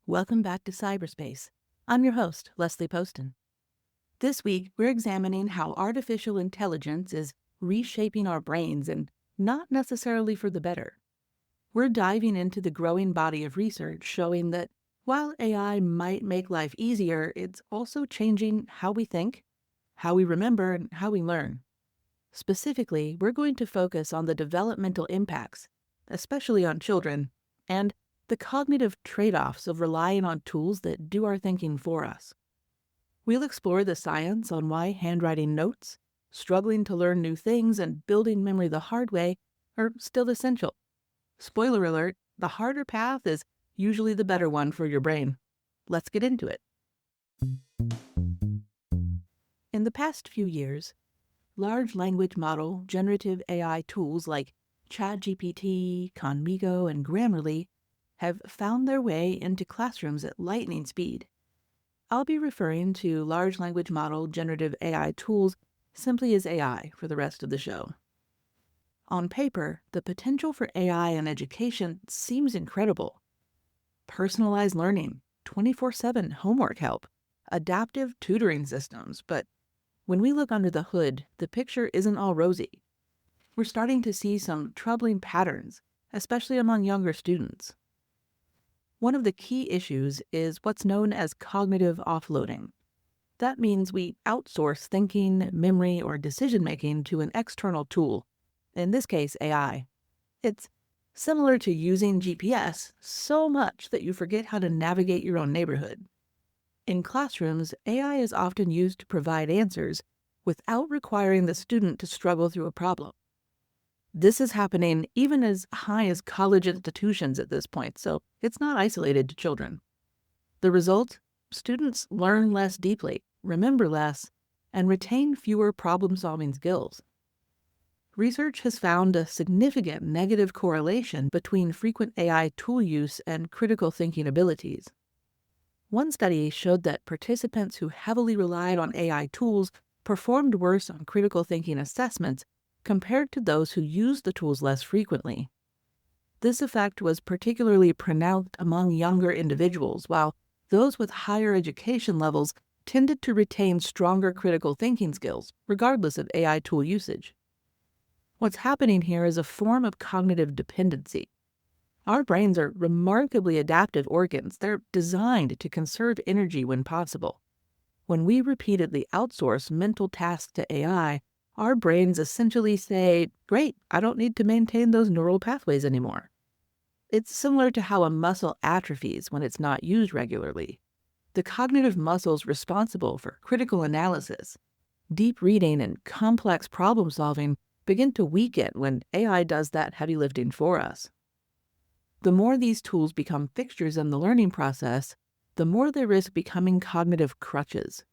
Welcome back to Cyberspace. I'm your host, Leslie Poston. This week, we're examining how artificial intelligence is reshaping our brains and not necessarily for the better. We're diving into the growing body of research showing that while AI might make life easier, it's also changing how we think, how we remember, and how we learn. Specifically, we're going to focus on the developmental impacts, especially on children, and the cognitive trade-offs of relying on tools that do our thinking for us. We'll explore the science on why handwriting notes, struggling to learn new things, and building memory the hard way are still essential. Spoiler alert, the harder path is usually the better one for your brain. Let's get into it. In the past few years, large language model generative AI tools like ChatGPT, Conmigo, and Grammarly have found their way into classrooms at lightning speed. I'll be referring to large language model generative AI tools simply as AI for the rest of the show. On paper, the potential for AI in education seems incredible. Personalized learning, 24/7 homework help, adaptive tutoring systems, but when we look under the hood, the picture isn't all rosy. We're starting to see some troubling patterns, especially among younger students. One of the key issues is what's known as cognitive offloading. That means we outsource thinking, memory, or decision-making to an external tool, in this case, AI. It's similar to using GPS so much that you forget how to navigate your own neighborhood. In classrooms, AI is often used to provide answers without requiring the student to struggle through a problem. This is happening even as high as college institutions at this point, so it's not isolated to children. The result? Students learn less deeply, remember less, and retain fewer problem-solving skills. Research has found a significant negative correlation between frequent AI tool use and critical thinking abilities. One study showed that participants who heavily relied on AI tools performed worse on critical thinking assessments compared to those who used the tools less frequently. This effect was particularly pronounced among younger individuals, while those with higher education levels tended to retain stronger critical thinking skills, regardless of AI tool usage. What's happening here is a form of cognitive dependency. Our brains are remarkably adaptive organs. They're designed to conserve energy when possible. When we repeatedly outsource mental tasks to AI, our brains essentially say, great, I don't need to maintain those neural pathways anymore. It's similar to how a muscle atrophies when it's not used regularly. The cognitive muscles responsible for critical analysis, deep reading, and complex problem solving begin to weaken when AI does that heavy lifting for us. The more these tools become fixtures in the learning process, the more they risk becoming cognitive crutches.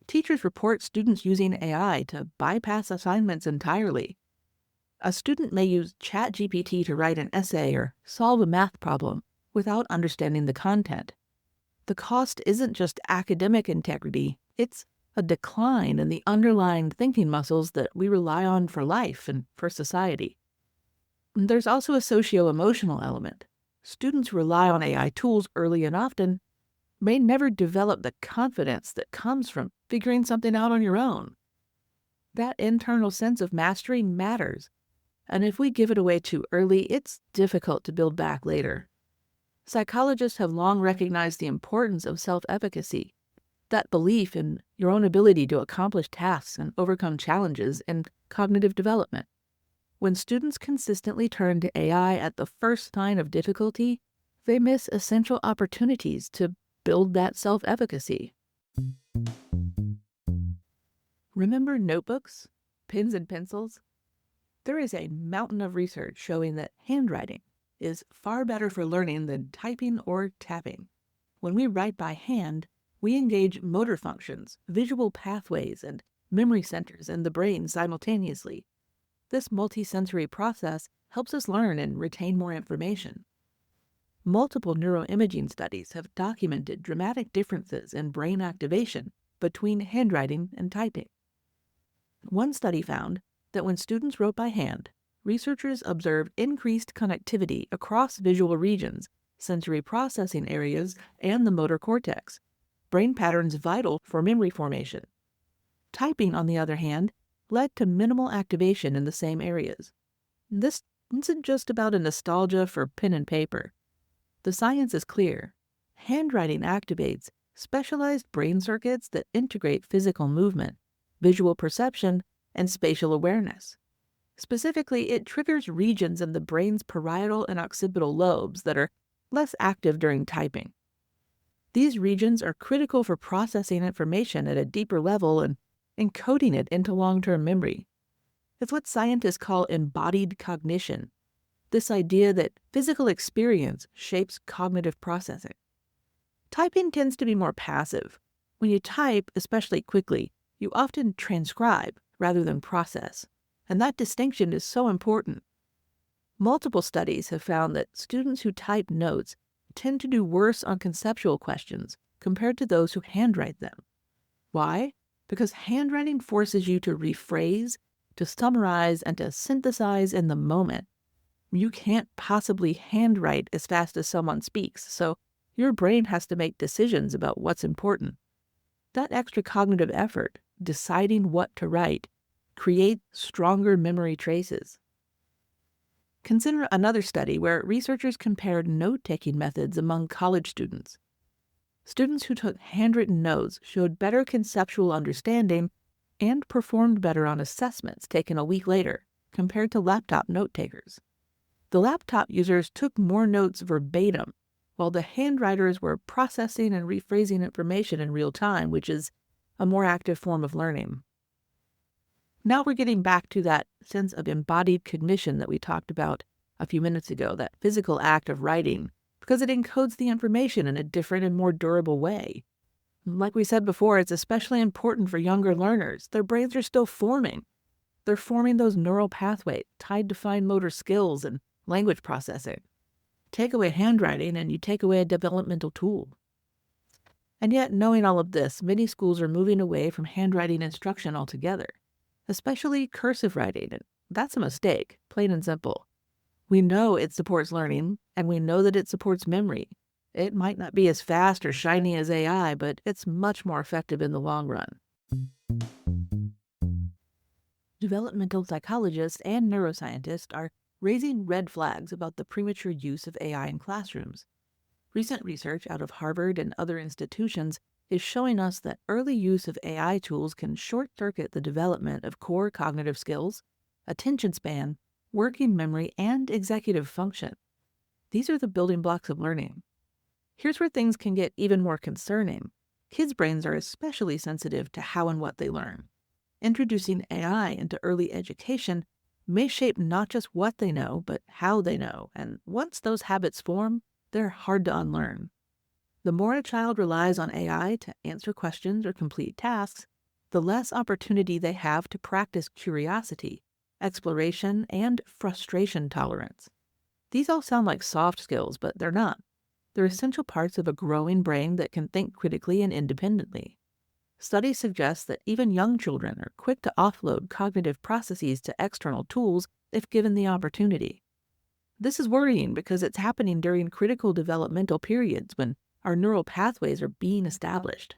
Teachers report students using AI to bypass assignments entirely. A student may use ChatGPT to write an essay or solve a math problem without understanding the content. The cost isn't just academic integrity, it's a decline in the underlying thinking muscles that we rely on for life and for society. There's also a socio-emotional element. Students who rely on AI tools early and often may never develop the confidence that comes from figuring something out on your own. That internal sense of mastery matters, and if we give it away too early, it's difficult to build back later. Psychologists have long recognized the importance of self-efficacy, that belief in your own ability to accomplish tasks and overcome challenges in cognitive development. When students consistently turn to AI at the first sign of difficulty, they miss essential opportunities to build that self-efficacy. Remember notebooks, pens and pencils? There is a mountain of research showing that handwriting is far better for learning than typing or tapping. When we write by hand, we engage motor functions, visual pathways, and memory centers in the brain simultaneously. This multisensory process helps us learn and retain more information. Multiple neuroimaging studies have documented dramatic differences in brain activation between handwriting and typing. One study found that when students wrote by hand, researchers observed increased connectivity across visual regions sensory processing areas and the motor cortex, brain patterns vital for memory formation. Typing, on the other hand, led to minimal activation in the same areas. This isn't just about a nostalgia for pen and paper. The science is clear. Handwriting activates specialized brain circuits that integrate physical movement, visual perception, and spatial awareness. Specifically, it triggers regions in the brain's parietal and occipital lobes that are less active during typing. These regions are critical for processing information at a deeper level and encoding it into long-term memory. It's what scientists call embodied cognition, this idea that physical experience shapes cognitive processing. Typing tends to be more passive. When you type, especially quickly, you often transcribe rather than process, and that distinction is so important. Multiple studies have found that students who type notes tend to do worse on conceptual questions compared to those who handwrite them. Why? Because handwriting forces you to rephrase, to summarize, and to synthesize in the moment. You can't possibly handwrite as fast as someone speaks, so your brain has to make decisions about what's important. That extra cognitive effort, deciding what to write, creates stronger memory traces. Consider another study where researchers compared note-taking methods among college students. Students who took handwritten notes showed better conceptual understanding and performed better on assessments taken a week later compared to laptop note-takers. The laptop users took more notes verbatim, while the handwriters were processing and rephrasing information in real time, which is a more active form of learning. Now we're getting back to that sense of embodied cognition that we talked about a few minutes ago, that physical act of writing, because it encodes the information in a different and more durable way. Like we said before, it's especially important for younger learners. Their brains are still forming. They're forming those neural pathways tied to fine motor skills and language processing. Take away handwriting and you take away a developmental tool. And yet, knowing all of this, many schools are moving away from handwriting instruction altogether, especially cursive writing, and that's a mistake, plain and simple. We know it supports learning, and we know that it supports memory. It might not be as fast or shiny as AI, but it's much more effective in the long run. Developmental psychologists and neuroscientists are raising red flags about the premature use of AI in classrooms. Recent research out of Harvard and other institutions is showing us that early use of AI tools can short-circuit the development of core cognitive skills, attention span, working memory, and executive function. These are the building blocks of learning. Here's where things can get even more concerning. Kids' brains are especially sensitive to how and what they learn. Introducing AI into early education may shape not just what they know, but how they know, and once those habits form, they're hard to unlearn. The more a child relies on AI to answer questions or complete tasks, the less opportunity they have to practice curiosity, exploration, and frustration tolerance. These all sound like soft skills, but they're not. They're essential parts of a growing brain that can think critically and independently. Studies suggest that even young children are quick to offload cognitive processes to external tools if given the opportunity. This is worrying because it's happening during critical developmental periods when our neural pathways are being established.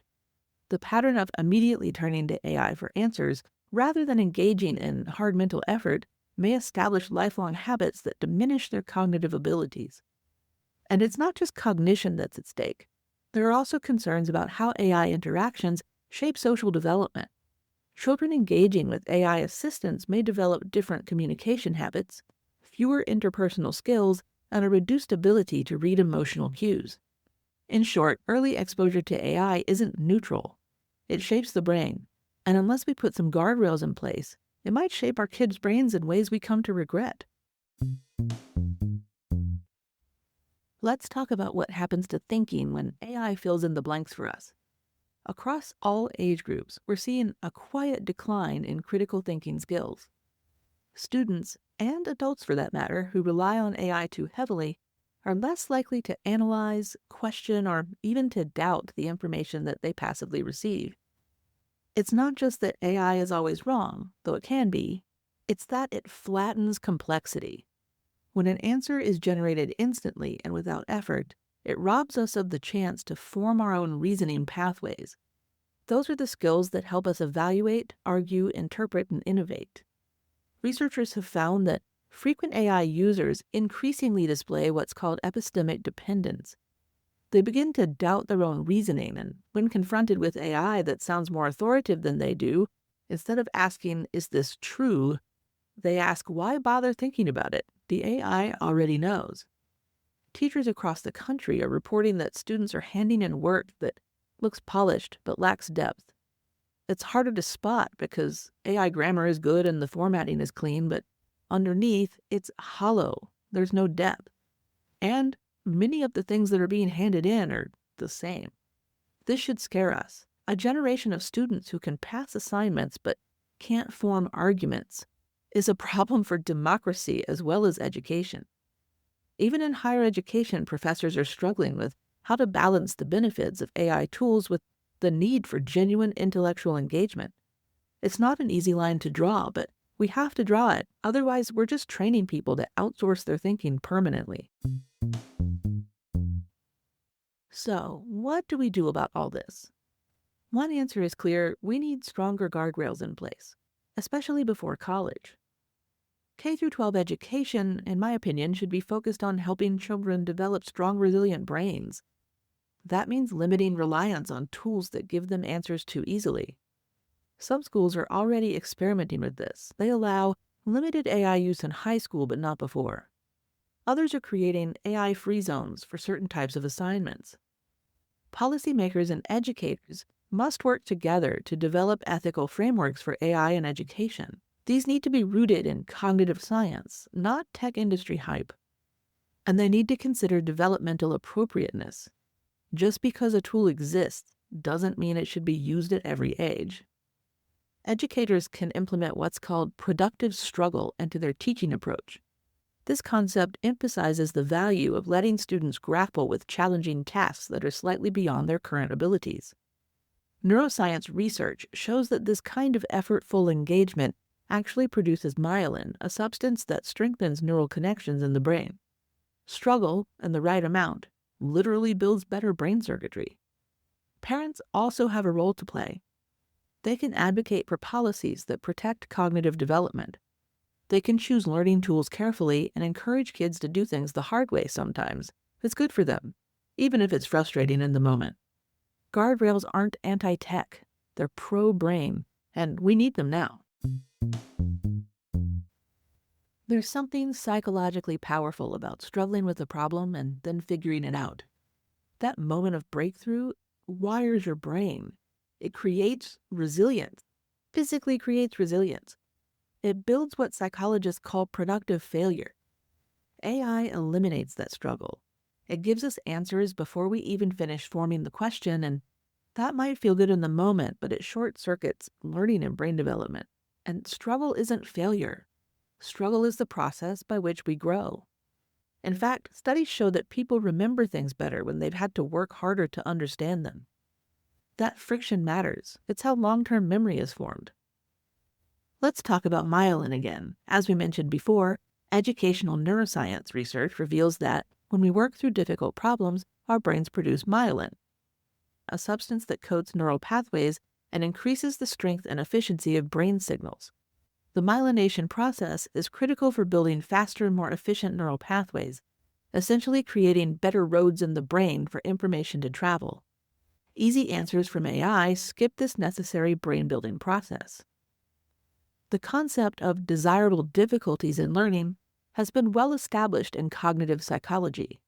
The pattern of immediately turning to AI for answers rather than engaging in hard mental effort may establish lifelong habits that diminish their cognitive abilities. And it's not just cognition that's at stake. There are also concerns about how AI interactions shape social development. Children engaging with AI assistants may develop different communication habits, fewer interpersonal skills, and a reduced ability to read emotional cues. In short, early exposure to AI isn't neutral. It shapes the brain, and unless we put some guardrails in place, it might shape our kids' brains in ways we come to regret. Let's talk about what happens to thinking when AI fills in the blanks for us. Across all age groups, we're seeing a quiet decline in critical thinking skills. Students, and adults for that matter, who rely on AI too heavily, are less likely to analyze, question, or even to doubt the information that they passively receive. It's not just that AI is always wrong, though it can be, it's that it flattens complexity. When an answer is generated instantly and without effort, it robs us of the chance to form our own reasoning pathways. Those are the skills that help us evaluate, argue, interpret, and innovate. Researchers have found that frequent AI users increasingly display what's called epistemic dependence. They begin to doubt their own reasoning, and when confronted with AI that sounds more authoritative than they do, instead of asking, "Is this true?" they ask, "Why bother thinking about it? The AI already knows." Teachers across the country are reporting that students are handing in work that looks polished but lacks depth. It's harder to spot because AI grammar is good and the formatting is clean, but underneath, it's hollow. There's no depth. And many of the things that are being handed in are the same. This should scare us. A generation of students who can pass assignments but can't form arguments is a problem for democracy as well as education. Even in higher education, professors are struggling with how to balance the benefits of AI tools with the need for genuine intellectual engagement. It's not an easy line to draw, but we have to draw it. Otherwise, we're just training people to outsource their thinking permanently. So, what do we do about all this? One answer is clear: we need stronger guardrails in place, especially before college. K-12 education, in my opinion, should be focused on helping children develop strong, resilient brains. That means limiting reliance on tools that give them answers too easily. Some schools are already experimenting with this. They allow limited AI use in high school, but not before. Others are creating AI-free zones for certain types of assignments. Policymakers and educators must work together to develop ethical frameworks for AI in education. These need to be rooted in cognitive science, not tech industry hype. And they need to consider developmental appropriateness. Just because a tool exists doesn't mean it should be used at every age. Educators can implement what's called productive struggle into their teaching approach. This concept emphasizes the value of letting students grapple with challenging tasks that are slightly beyond their current abilities. Neuroscience research shows that this kind of effortful engagement actually produces myelin, a substance that strengthens neural connections in the brain. Struggle, in the right amount, literally builds better brain circuitry. Parents also have a role to play. They can advocate for policies that protect cognitive development. They can choose learning tools carefully and encourage kids to do things the hard way sometimes. It's good for them, even if it's frustrating in the moment. Guardrails aren't anti-tech. They're pro-brain, and we need them now. There's something psychologically powerful about struggling with a problem and then figuring it out. That moment of breakthrough wires your brain. It creates resilience, physically creates resilience. It builds what psychologists call productive failure. AI eliminates that struggle. It gives us answers before we even finish forming the question, and that might feel good in the moment, but it short-circuits learning and brain development. And struggle isn't failure. Struggle is the process by which we grow. In fact, studies show that people remember things better when they've had to work harder to understand them. That friction matters. It's how long-term memory is formed. Let's talk about myelin again. As we mentioned before, educational neuroscience research reveals that when we work through difficult problems, our brains produce myelin, a substance that coats neural pathways and increases the strength and efficiency of brain signals. The myelination process is critical for building faster and more efficient neural pathways, essentially creating better roads in the brain for information to travel. Easy answers from AI skip this necessary brain-building process. The concept of desirable difficulties in learning has been well established in cognitive psychology.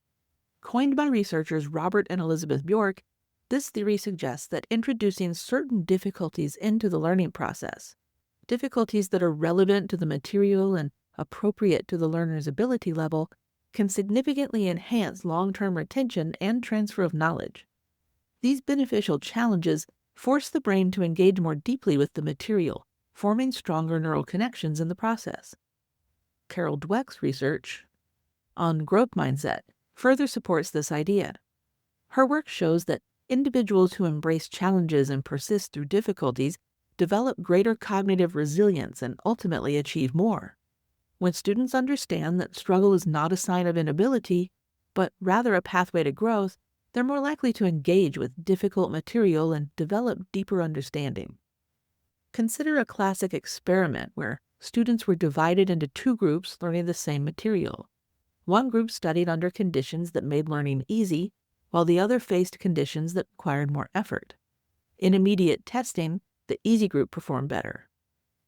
Coined by researchers Robert and Elizabeth Bjork, this theory suggests that introducing certain difficulties into the learning process, difficulties that are relevant to the material and appropriate to the learner's ability level, can significantly enhance long-term retention and transfer of knowledge. These beneficial challenges force the brain to engage more deeply with the material, forming stronger neural connections in the process. Carol Dweck's research on growth mindset further supports this idea. Her work shows that individuals who embrace challenges and persist through difficulties develop greater cognitive resilience and ultimately achieve more. When students understand that struggle is not a sign of inability, but rather a pathway to growth, they're more likely to engage with difficult material and develop deeper understanding. Consider a classic experiment where students were divided into two groups learning the same material. One group studied under conditions that made learning easy, while the other faced conditions that required more effort. In immediate testing, the easy group performed better.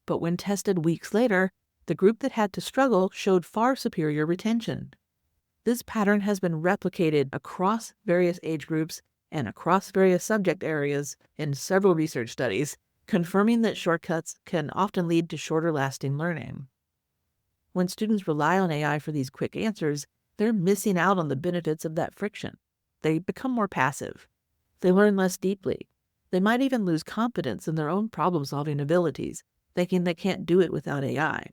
But when tested weeks later, the group that had to struggle showed far superior retention. This pattern has been replicated across various age groups and across various subject areas in several research studies, confirming that shortcuts can often lead to shorter-lasting learning. When students rely on AI for these quick answers, they're missing out on the benefits of that friction. They become more passive. They learn less deeply. They might even lose confidence in their own problem-solving abilities, thinking they can't do it without AI.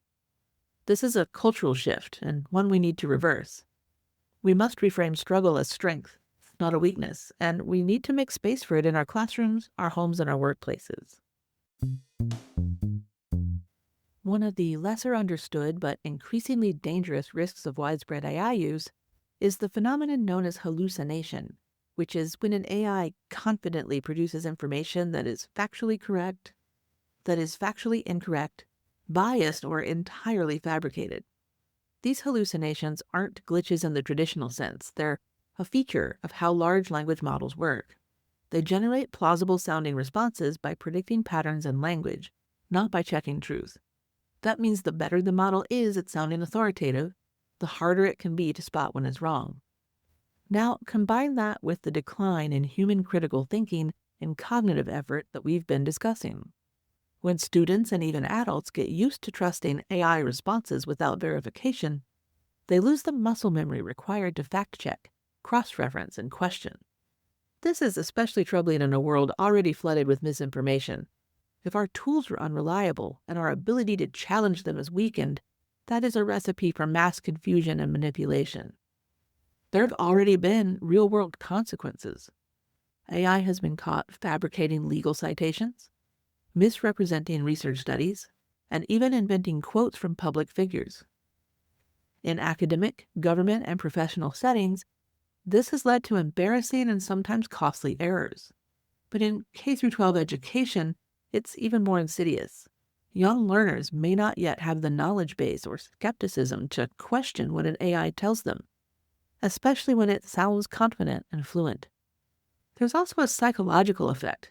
This is a cultural shift, and one we need to reverse. We must reframe struggle as strength, not a weakness, and we need to make space for it in our classrooms, our homes, and our workplaces. One of the lesser understood but increasingly dangerous risks of widespread AI use is the phenomenon known as hallucination, which is when an AI confidently produces information that is factually correct, that is factually incorrect, biased, or entirely fabricated. These hallucinations aren't glitches in the traditional sense. They're a feature of how large language models work. They generate plausible-sounding responses by predicting patterns in language, not by checking truth. That means the better the model is at sounding authoritative, the harder it can be to spot when it's wrong. Now, combine that with the decline in human critical thinking and cognitive effort that we've been discussing. When students and even adults get used to trusting AI responses without verification, they lose the muscle memory required to fact-check, cross-reference, and question. This is especially troubling in a world already flooded with misinformation. If our tools are unreliable and our ability to challenge them is weakened, that is a recipe for mass confusion and manipulation. There have already been real-world consequences. AI has been caught fabricating legal citations, misrepresenting research studies, and even inventing quotes from public figures. In academic, government, and professional settings, this has led to embarrassing and sometimes costly errors. But in K-12 education, it's even more insidious. Young learners may not yet have the knowledge base or skepticism to question what an AI tells them, especially when it sounds confident and fluent. There's also a psychological effect.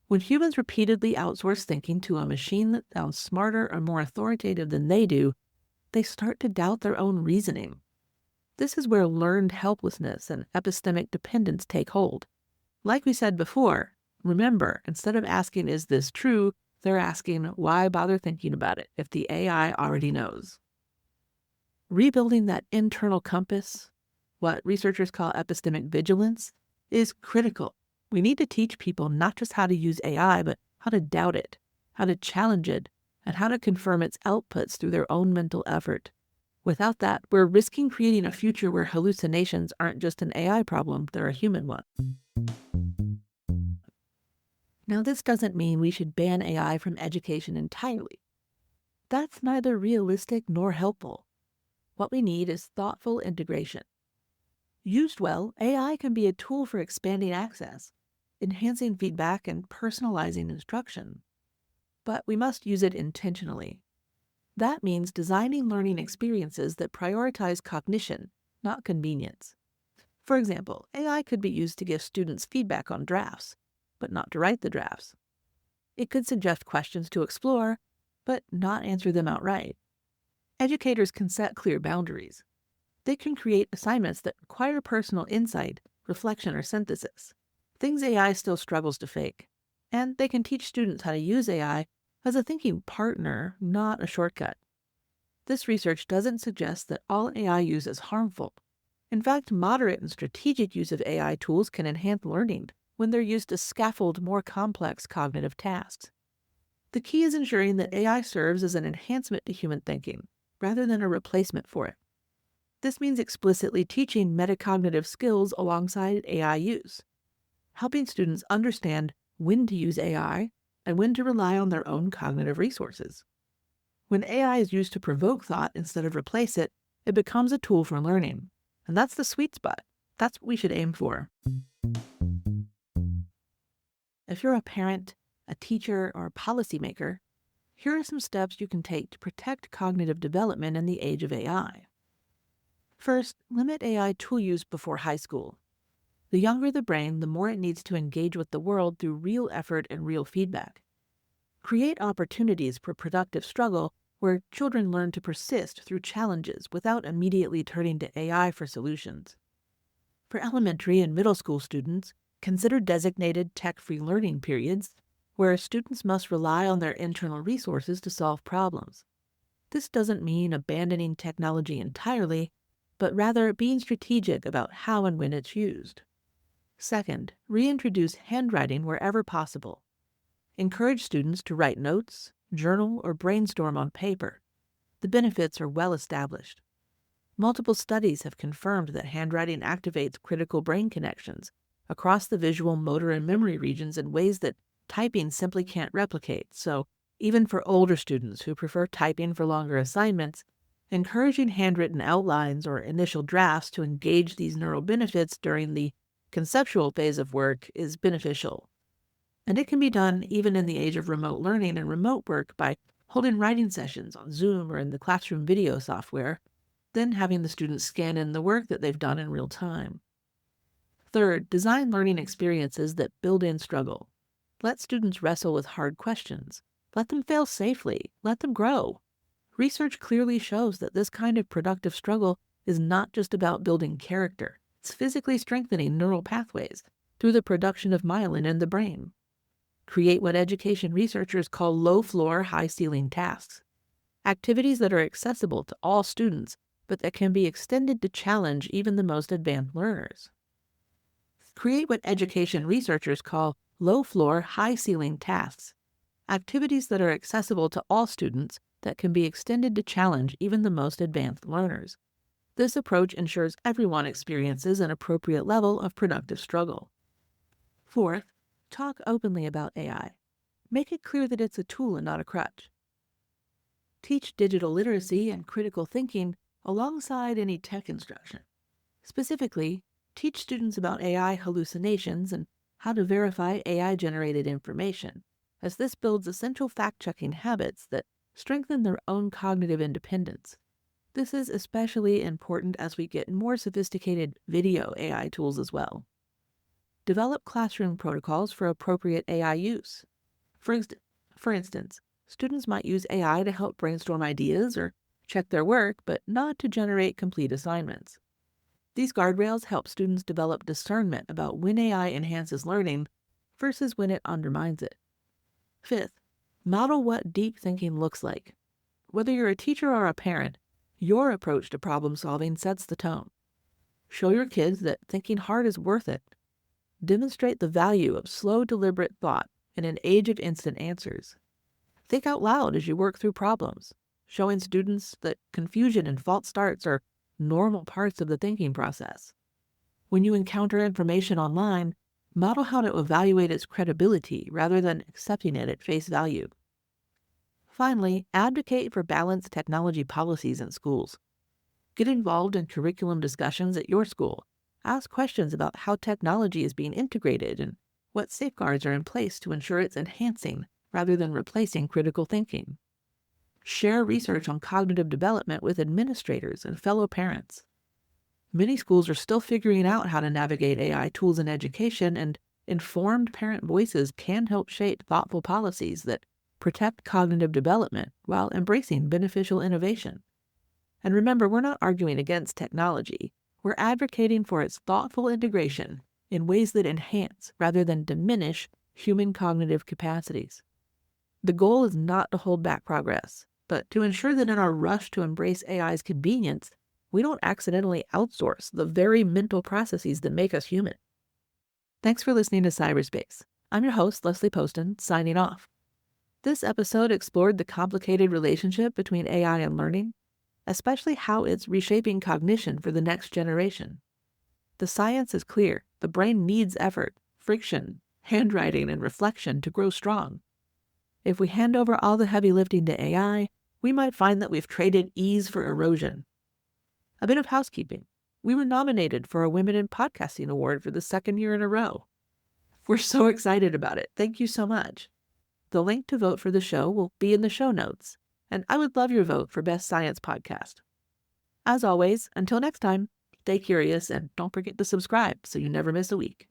When humans repeatedly outsource thinking to a machine that sounds smarter or more authoritative than they do, they start to doubt their own reasoning. This is where learned helplessness and epistemic dependence take hold. Like we said before, remember, instead of asking, "Is this true?" they're asking, "Why bother thinking about it if the AI already knows?" Rebuilding that internal compass, what researchers call epistemic vigilance, is critical. We need to teach people not just how to use AI, but how to doubt it, how to challenge it, and how to confirm its outputs through their own mental effort. Without that, we're risking creating a future where hallucinations aren't just an AI problem, they're a human one. Now, this doesn't mean we should ban AI from education entirely. That's neither realistic nor helpful. What we need is thoughtful integration. Used well, AI can be a tool for expanding access, enhancing feedback, and personalizing instruction. But we must use it intentionally. That means designing learning experiences that prioritize cognition, not convenience. For example, AI could be used to give students feedback on drafts, but not to write the drafts. It could suggest questions to explore, but not answer them outright. Educators can set clear boundaries. They can create assignments that require personal insight, reflection, or synthesis, things AI still struggles to fake. And they can teach students how to use AI as a thinking partner, not a shortcut. This research doesn't suggest that all AI use is harmful. In fact, moderate and strategic use of AI tools can enhance learning when they're used to scaffold more complex cognitive tasks. The key is ensuring that AI serves as an enhancement to human thinking, rather than a replacement for it. This means explicitly teaching metacognitive skills alongside AI use, helping students understand when to use AI and when to rely on their own cognitive resources. When AI is used to provoke thought instead of replace it, it becomes a tool for learning. And that's the sweet spot. That's what we should aim for. If you're a parent, a teacher, or a policymaker, here are some steps you can take to protect cognitive development in the age of AI. First, limit AI tool use before high school. The younger the brain, the more it needs to engage with the world through real effort and real feedback. Create opportunities for productive struggle where children learn to persist through challenges without immediately turning to AI for solutions. For elementary and middle school students, consider designated tech-free learning periods where students must rely on their internal resources to solve problems. This doesn't mean abandoning technology entirely, but rather being strategic about how and when it's used. Second, reintroduce handwriting wherever possible. Encourage students to write notes, journal, or brainstorm on paper. The benefits are well established. Multiple studies have confirmed that handwriting activates critical brain connections across the visual, motor, and memory regions in ways that typing simply can't replicate. So, even for older students who prefer typing for longer assignments, encouraging handwritten outlines or initial drafts to engage these neural benefits during the conceptual phase of work is beneficial. And it can be done even in the age of remote learning and remote work by holding writing sessions on Zoom or in the classroom video software, then having the students scan in the work that they've done in real time. Third, design learning experiences that build in struggle. Let students wrestle with hard questions. Let them fail safely. Let them grow. Research clearly shows that this kind of productive struggle is not just about building character. It's physically strengthening neural pathways through the production of myelin in the brain. Create what education researchers call low-floor, high-ceiling tasks. Activities that are accessible to all students, but that can be extended to challenge even the most advanced learners. Create what education researchers call low-floor, high-ceiling tasks. Activities that are accessible to all students that can be extended to challenge even the most advanced learners. This approach ensures everyone experiences an appropriate level of productive struggle. Fourth, talk openly about AI. Make it clear that it's a tool and not a crutch. Teach digital literacy and critical thinking alongside any tech instruction. Specifically, teach students about AI hallucinations and how to verify AI-generated information, as this builds essential fact-checking habits that strengthen their own cognitive independence. This is especially important as we get more sophisticated video AI tools as well. Develop classroom protocols for appropriate AI use. For instance, students might use AI to help brainstorm ideas or check their work, but not to generate complete assignments. These guardrails help students develop discernment about when AI enhances learning versus when it undermines it. Fifth, model what deep thinking looks like. Whether you're a teacher or a parent, your approach to problem solving sets the tone. Show your kids that thinking hard is worth it. Demonstrate the value of slow, deliberate thought in an age of instant answers. Think out loud as you work through problems, showing students that confusion and false starts are normal parts of the thinking process. When you encounter information online, model how to evaluate its credibility rather than accepting it at face value. Finally, advocate for balanced technology policies in schools. Get involved in curriculum discussions at your school. Ask questions about how technology is being integrated and what safeguards are in place to ensure it's enhancing rather than replacing critical thinking. Share research on cognitive development with administrators and fellow parents. Many schools are still figuring out how to navigate AI tools in education, and informed parent voices can help shape thoughtful policies that protect cognitive development while embracing beneficial innovation. And remember, we're not arguing against technology. We're advocating for its thoughtful integration in ways that enhance rather than diminish human cognitive capacities. The goal is not to hold back progress, but to ensure that in our rush to embrace AI's convenience, we don't accidentally outsource the very mental processes that make us human. Thanks for listening to PsyberSpace. I'm your host, Leslie Poston, signing off. This episode explored the complicated relationship between AI and learning, especially how it's reshaping cognition for the next generation. The science is clear. The brain needs effort, friction, handwriting, and reflection to grow strong. If we hand over all the heavy lifting to AI, we might find that we've traded ease for erosion. A bit of housekeeping. We were nominated for a Women in Podcasting Award for the second year in a row. We're so excited about it. Thank you so much. The link to vote for the show will be in the show notes, and I would love your vote for Best Science Podcast. As always, until next time, stay curious and don't forget to subscribe so you never miss a week.